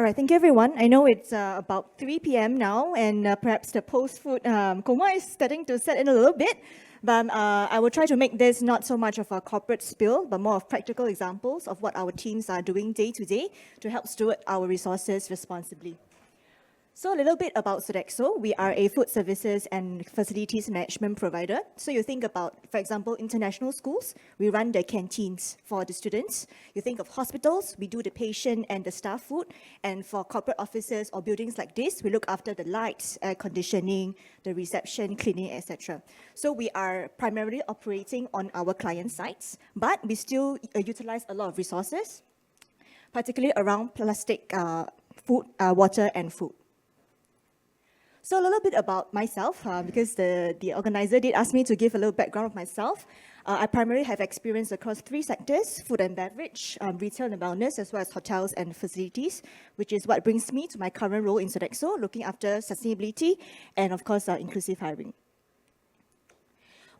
All right, thank you everyone. I know it's about 3 p.m. now, and perhaps the post-food coma is starting to set in a little bit. But I will try to make this not so much of a corporate spill, but more of practical examples of what our teams are doing day to day to help steward our resources responsibly. So a little bit about Sodexo. We are a food services and facilities management provider. So you think about, for example, international schools, we run the canteens for the students. You think of hospitals, we do the patient and the staff food. And for corporate offices or buildings like this, we look after the lights, air conditioning, the reception, cleaning, etc. So we are primarily operating on our client sites, but we still utilize a lot of resources, particularly around plastic, food, water and food. So a little bit about myself, because the organizer did ask me to give a little background of myself. I primarily have experience across 3 sectors, food and beverage, retail and wellness, as well as hotels and facilities, which is what brings me to my current role in Sodexo, looking after sustainability and, of course, inclusive hiring.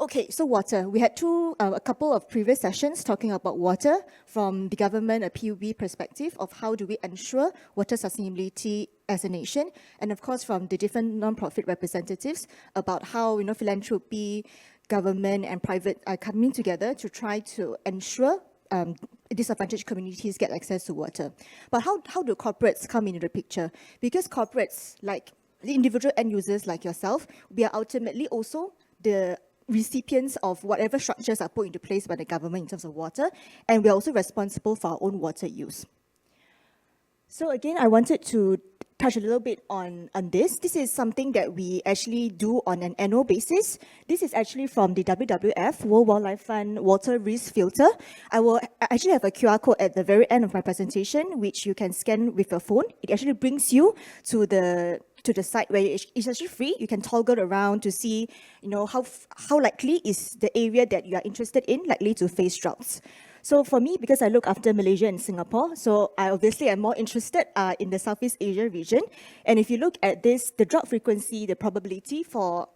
Okay, so water. We had a couple of previous sessions talking about water from the government, a PUB perspective of how do we ensure water sustainability as a nation, and of course from the different non-profit representatives about how philanthropy, government and private are coming together to try to ensure disadvantaged communities get access to water. But how do corporates come into the picture? Because corporates, like the individual end users like yourself, we are ultimately also the recipients of whatever structures are put into place by the government in terms of water, and we're also responsible for our own water use. So again, I wanted to touch a little bit on this. This is something that we actually do on an annual basis. This is actually from the WWF, World Wildlife Fund Water Risk Filter. I actually have a QR code at the very end of my presentation, which you can scan with your phone. It actually brings you to the site where it's actually free. You can toggle around to see, how likely is the area that you are interested in likely to face droughts. So for me, because I look after Malaysia and Singapore, so I obviously am more interested in the Southeast Asia region. And if you look at this, the drought frequency, the probability for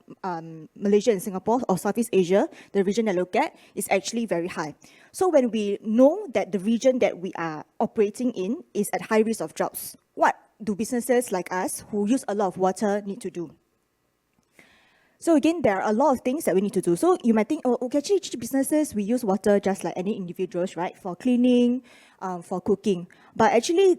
Malaysia and Singapore or Southeast Asia, the region I look at, is actually very high. So when we know that the region that we are operating in is at high risk of droughts, what do businesses like us who use a lot of water need to do? So again, there are a lot of things that we need to do. So you might think, oh, okay, actually businesses, we use water just like any individuals, right? For cleaning, for cooking. But actually,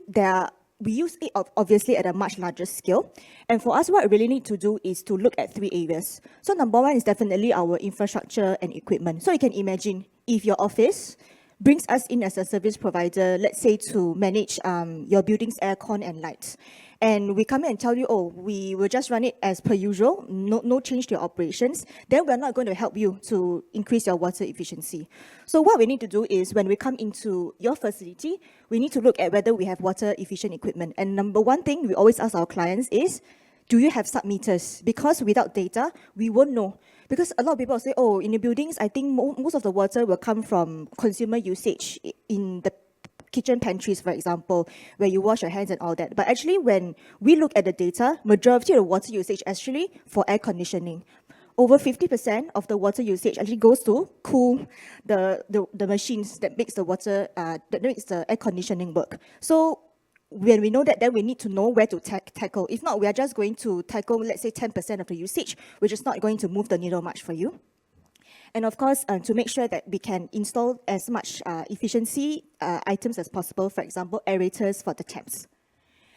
we use it obviously at a much larger scale. And for us, what we really need to do is to look at 3 areas. So number 1 is definitely our infrastructure and equipment. So you can imagine if your office brings us in as a service provider, let's say to manage your building's aircon and lights. And we come in and tell you, oh, we will just run it as per usual, no change to your operations, then we're not going to help you to increase your water efficiency. So what we need to do is when we come into your facility, we need to look at whether we have water efficient equipment. And number 1 thing we always ask our clients is, do you have sub-meters? Because without data, we won't know. Because a lot of people say, oh, in the buildings, I think most of the water will come from consumer usage in the kitchen pantries, for example, where you wash your hands and all that. But actually, when we look at the data, majority of the water usage actually for air conditioning. Over 50% of the water usage actually goes to cool the machines that makes the water, that makes the air conditioning work. So when we know that, then we need to know where to tackle. If not, we are just going to tackle, let's say, 10% of the usage, which is not going to move the needle much for you. And of course, to make sure that we can install as much efficiency items as possible, for example, aerators for the taps.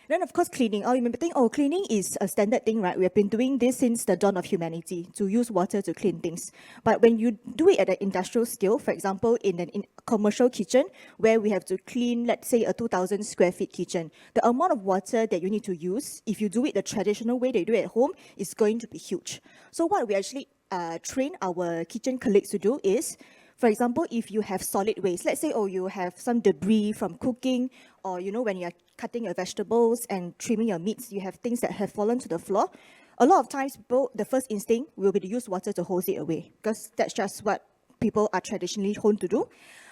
Then, of course, cleaning. Oh, you may think, oh, cleaning is a standard thing, right? We have been doing this since the dawn of humanity, to use water to clean things. But when you do it at an industrial scale, for example, in a commercial kitchen, where we have to clean, let's say, a 2,000 square feet kitchen, the amount of water that you need to use, if you do it the traditional way that you do it at home, is going to be huge. So what we actually train our kitchen colleagues to do is, for example, if you have solid waste, let's say, oh, you have some debris from cooking, or, when you're cutting your vegetables and trimming your meats, you have things that have fallen to the floor. A lot of times, the first instinct will be to use water to hose it away, because that's just what people are traditionally honed to do.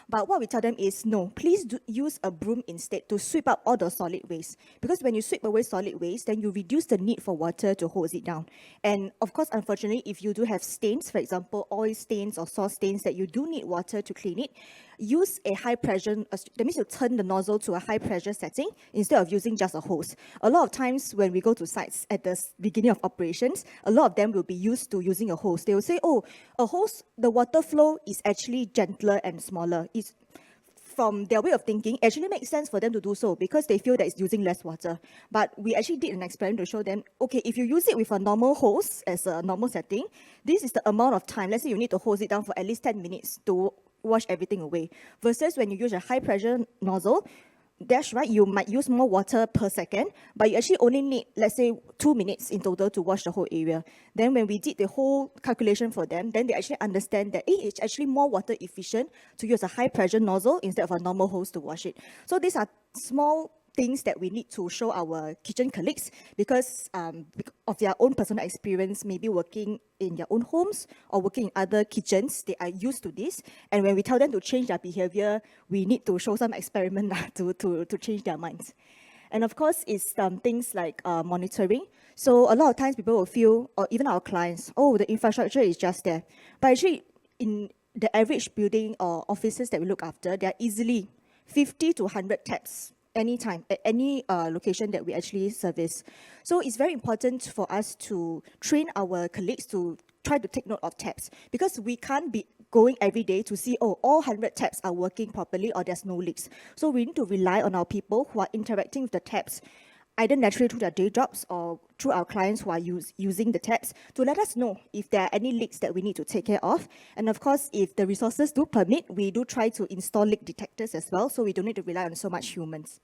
But what we tell them is, no, please use a broom instead to sweep up all the solid waste. Because when you sweep away solid waste, then you reduce the need for water to hose it down. And of course, unfortunately, if you do have stains, for example, oil stains or sauce stains that you do need water to clean it, use a high pressure, that means you turn the nozzle to a high pressure setting instead of using just a hose. A lot of times when we go to sites at the beginning of operations, a lot of them will be used to using a hose. They will say, oh, a hose, the water flow is actually gentler and smaller. It's, from their way of thinking, actually makes sense for them to do so because they feel that it's using less water. But we actually did an experiment to show them, okay, if you use it with a normal hose as a normal setting, this is the amount of time. Let's say you need to hose it down for at least 10 minutes to wash everything away. Versus when you use a high pressure nozzle, that's right, you might use more water per second, but you actually only need, let's say, 2 minutes in total to wash the whole area. Then when we did the whole calculation for them, then they actually understand that it's actually more water efficient to use a high pressure nozzle instead of a normal hose to wash it. So these are small things that we need to show our kitchen colleagues because of their own personal experience, maybe working in their own homes or working in other kitchens, they are used to this. And when we tell them to change their behavior, we need to show some experiment to change their minds. And of course, it's things like monitoring. So a lot of times people will feel, or even our clients, oh, the infrastructure is just there. But actually, in the average building or offices that we look after, there are easily 50 to 100 taps anytime, at any location that we actually service. So it's very important for us to train our colleagues to try to take note of taps because we can't be going every day to see, oh, all 100 taps are working properly or there's no leaks. So we need to rely on our people who are interacting with the taps, either naturally through their day jobs or through our clients who are using the taps to let us know if there are any leaks that we need to take care of. And of course, if the resources do permit, we do try to install leak detectors as well, so we don't need to rely on so much humans.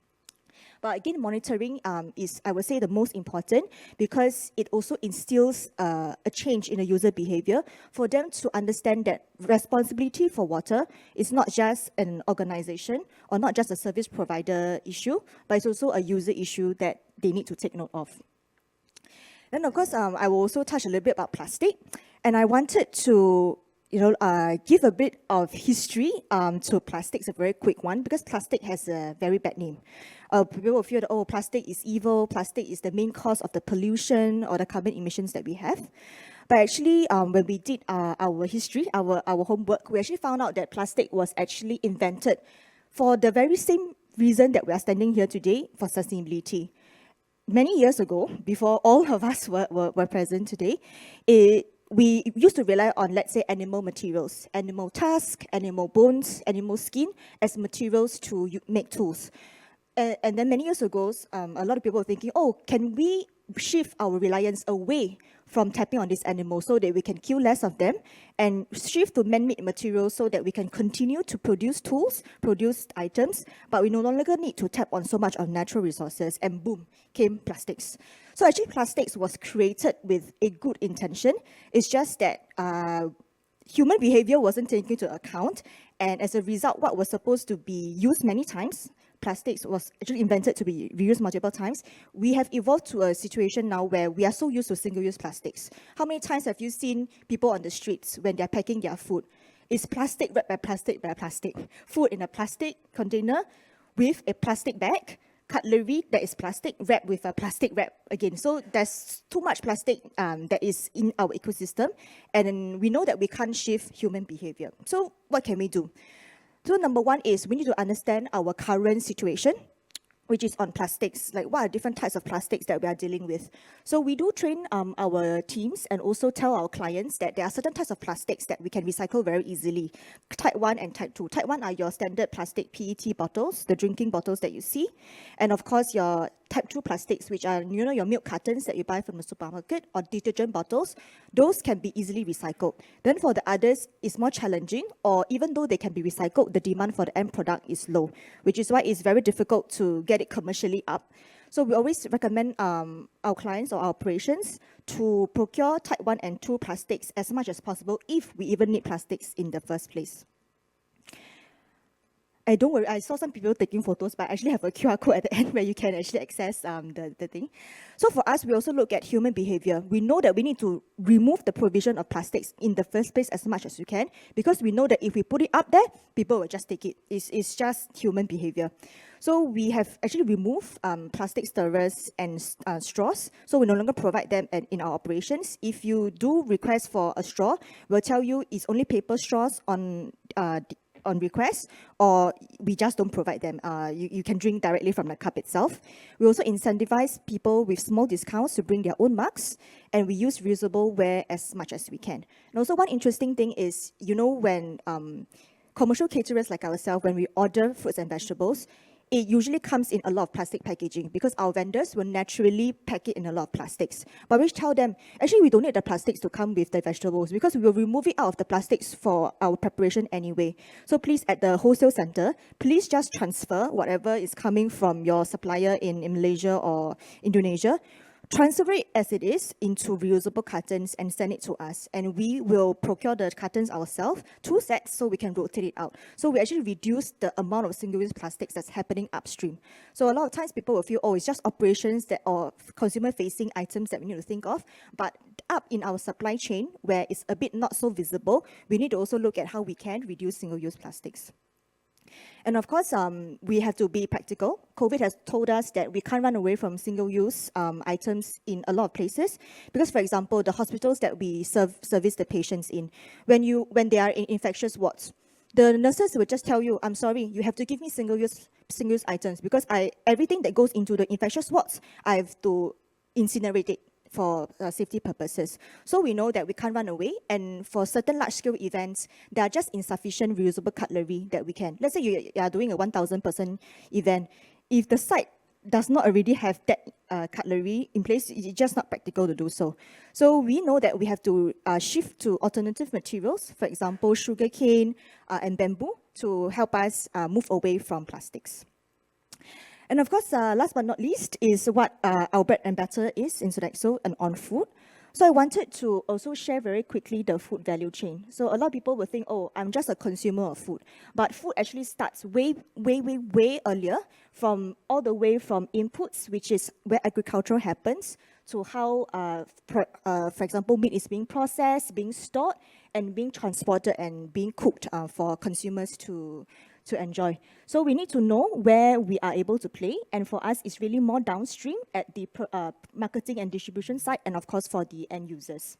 But again, monitoring is, I would say, the most important because it also instills a change in the user behavior for them to understand that responsibility for water is not just an organization or not just a service provider issue, but it's also a user issue that they need to take note of. Then, of course, I will also touch a little bit about plastic. And I wanted to give a bit of history to plastics, a very quick one, because plastic has a very bad name. People will feel that, oh, plastic is evil, plastic is the main cause of the pollution or the carbon emissions that we have. But actually, when we did our history, our homework, we actually found out that plastic was actually invented for the very same reason that we are standing here today, for sustainability. Many years ago, before all of us were present today, we used to rely on, let's say, animal materials, animal tusk, animal bones, animal skin as materials to make tools. And then many years ago, a lot of people were thinking, oh, can we shift our reliance away from tapping on these animals so that we can kill less of them and shift to man-made materials so that we can continue to produce tools, produce items, but we no longer need to tap on so much of natural resources, and boom, came plastics. So actually plastics was created with a good intention. It's just that human behavior wasn't taken into account, and as a result, what was supposed to be used many times, plastics was actually invented to be reused multiple times. We have evolved to a situation now where we are so used to single-use plastics. How many times have you seen people on the streets when they're packing their food? It's plastic wrapped by plastic by plastic. Food in a plastic container with a plastic bag, cutlery that is plastic wrapped with a plastic wrap again. So there's too much plastic that is in our ecosystem, and we know that we can't shift human behavior. So what can we do? So number one is we need to understand our current situation, which is on plastics, like what are different types of plastics that we are dealing with. So we do train our teams and also tell our clients that there are certain types of plastics that we can recycle very easily. Type 1 and Type 2. Type 1 are your standard plastic PET bottles, the drinking bottles that you see. And of course, your Type 2 plastics, which are, your milk cartons that you buy from the supermarket or detergent bottles, those can be easily recycled. Then for the others, it's more challenging, or even though they can be recycled, the demand for the end product is low, which is why it's very difficult to get it commercially up. So we always recommend our clients or our operations to procure Type 1 and 2 plastics as much as possible if we even need plastics in the first place. Don't worry, I saw some people taking photos, but I actually have a QR code at the end where you can actually access the thing. So for us, we also look at human behavior. We know that we need to remove the provision of plastics in the first place as much as we can, because we know that if we put it up there, people will just take it. It's just human behavior. So we have actually removed plastic stirrers and straws, so we no longer provide them in our operations. If you do request for a straw, we'll tell you it's only paper straws on on request, or we just don't provide them. You can drink directly from the cup itself. We also incentivize people with small discounts to bring their own mugs, and we use reusable ware as much as we can. And also one interesting thing is, when commercial caterers like ourselves, when we order fruits and vegetables, it usually comes in a lot of plastic packaging because our vendors will naturally pack it in a lot of plastics. But we tell them, actually, we don't need the plastics to come with the vegetables because we will remove it out of the plastics for our preparation anyway. So please, at the wholesale center, please just transfer whatever is coming from your supplier in Malaysia or Indonesia. Transfer it as it is into reusable cartons and send it to us. And we will procure the cartons ourselves, 2 sets, so we can rotate it out. So we actually reduce the amount of single-use plastics that's happening upstream. So a lot of times people will feel, oh, it's just operations that or consumer-facing items that we need to think of. But up in our supply chain, where it's a bit not so visible, we need to also look at how we can reduce single-use plastics. And of course, we have to be practical. COVID has told us that we can't run away from single-use items in a lot of places. Because, for example, the hospitals that we service the patients in, when they are in infectious wards, the nurses will just tell you, I'm sorry, you have to give me single-use items because everything that goes into the infectious wards, I have to incinerate it for safety purposes. So we know that we can't run away, and for certain large-scale events, there are just insufficient reusable cutlery that we can. Let's say you are doing a 1,000-person event. If the site does not already have that cutlery in place, it's just not practical to do so. So we know that we have to shift to alternative materials, for example, sugarcane and bamboo, to help us move away from plastics. And of course, last but not least, is what our bread and butter is in Sodexo and on food. So I wanted to also share very quickly the food value chain. So a lot of people will think, oh, I'm just a consumer of food. But food actually starts way earlier, from all the way from inputs, which is where agriculture happens, to how, for example, meat is being processed, being stored, and being transported and being cooked for consumers to enjoy. So we need to know where we are able to play, and for us, it's really more downstream at the marketing and distribution side, and of course for the end users.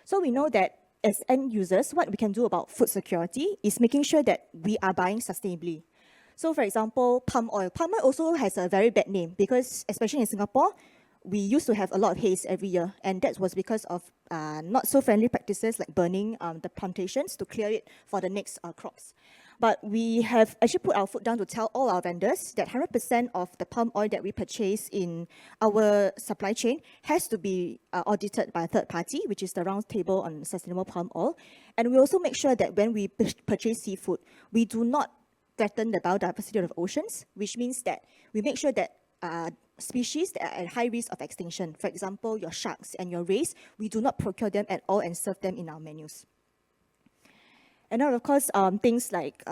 So we know that as end users, what we can do about food security is making sure that we are buying sustainably. So for example, palm oil. Palm oil also has a very bad name because, especially in Singapore, we used to have a lot of haze every year, and that was because of not so friendly practices like burning the plantations to clear it for the next crops. But we have actually put our foot down to tell all our vendors that 100% of the palm oil that we purchase in our supply chain has to be audited by a third party, which is the Round Table on Sustainable Palm Oil. And we also make sure that when we purchase seafood, we do not threaten the biodiversity of oceans, which means that we make sure that species that are at high risk of extinction, for example, your sharks and your rays, we do not procure them at all and serve them in our menus. And now, of course, things like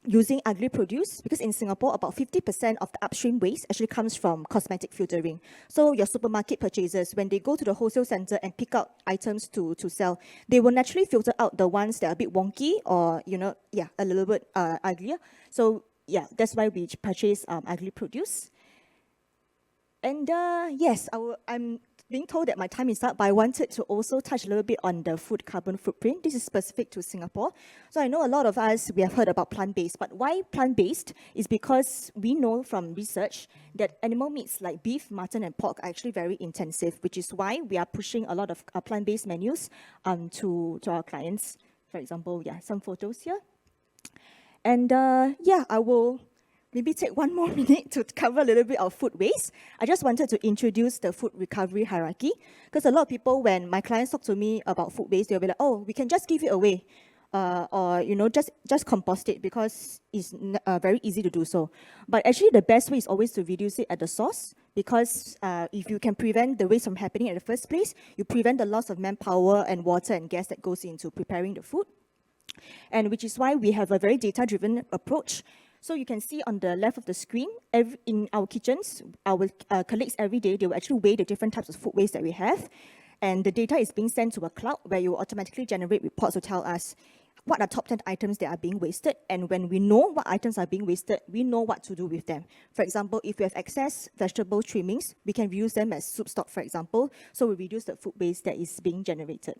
using ugly produce, because in Singapore, about 50% of the upstream waste actually comes from cosmetic filtering. So your supermarket purchasers, when they go to the wholesale center and pick out items to sell, they will naturally filter out the ones that are a bit wonky or, a little bit uglier. So yeah, that's why we purchase ugly produce. And yes, I'm being told that my time is up, but I wanted to also touch a little bit on the food carbon footprint. This is specific to Singapore. So I know a lot of us, we have heard about plant-based, but why plant-based is because we know from research that animal meats like beef, mutton, and pork are actually very intensive, which is why we are pushing a lot of plant-based menus to our clients. For example, some photos here. And I will maybe take 1 more minute to cover a little bit of food waste. I just wanted to introduce the food recovery hierarchy, because a lot of people, when my clients talk to me about food waste, they'll be like, oh, we can just give it away, or just compost it because it's very easy to do so. But actually, the best way is always to reduce it at the source, because if you can prevent the waste from happening in the first place, you prevent the loss of manpower and water and gas that goes into preparing the food. And which is why we have a very data-driven approach. So you can see on the left of the screen, in our kitchens, our colleagues every day, they will actually weigh the different types of food waste that we have. And the data is being sent to a cloud where you automatically generate reports to tell us what are top 10 items that are being wasted. And when we know what items are being wasted, we know what to do with them. For example, if we have excess vegetable trimmings, we can reuse them as soup stock, for example. So we reduce the food waste that is being generated.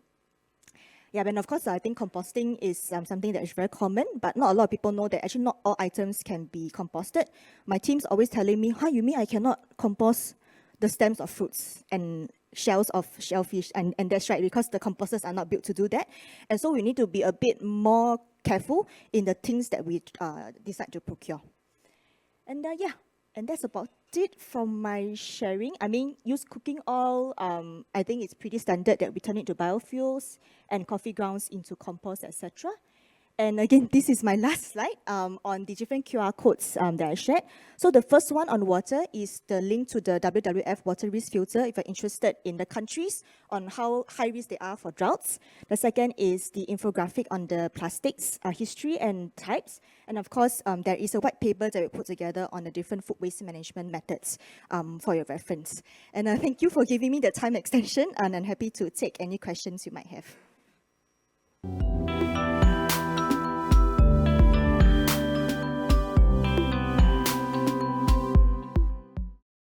Yeah, and of course, I think composting is something that is very common, but not a lot of people know that actually not all items can be composted. My team's always telling me, "Huh, you mean I cannot compost the stems of fruits and shells of shellfish?" And that's right, because the composters are not built to do that. And so we need to be a bit more careful in the things that we decide to procure. And yeah, and that's about it from my sharing. I mean, use cooking oil. I think it's pretty standard that we turn it to biofuels and coffee grounds into compost, etc. And again, this is my last slide on the different QR codes that I shared. So the first one on water is the link to the WWF water risk filter if you're interested in the countries on how high risk they are for droughts. The second is the infographic on the plastics history and types. And of course, there is a white paper that we put together on the different food waste management methods for your reference. And thank you for giving me the time extension, and I'm happy to take any questions you might have.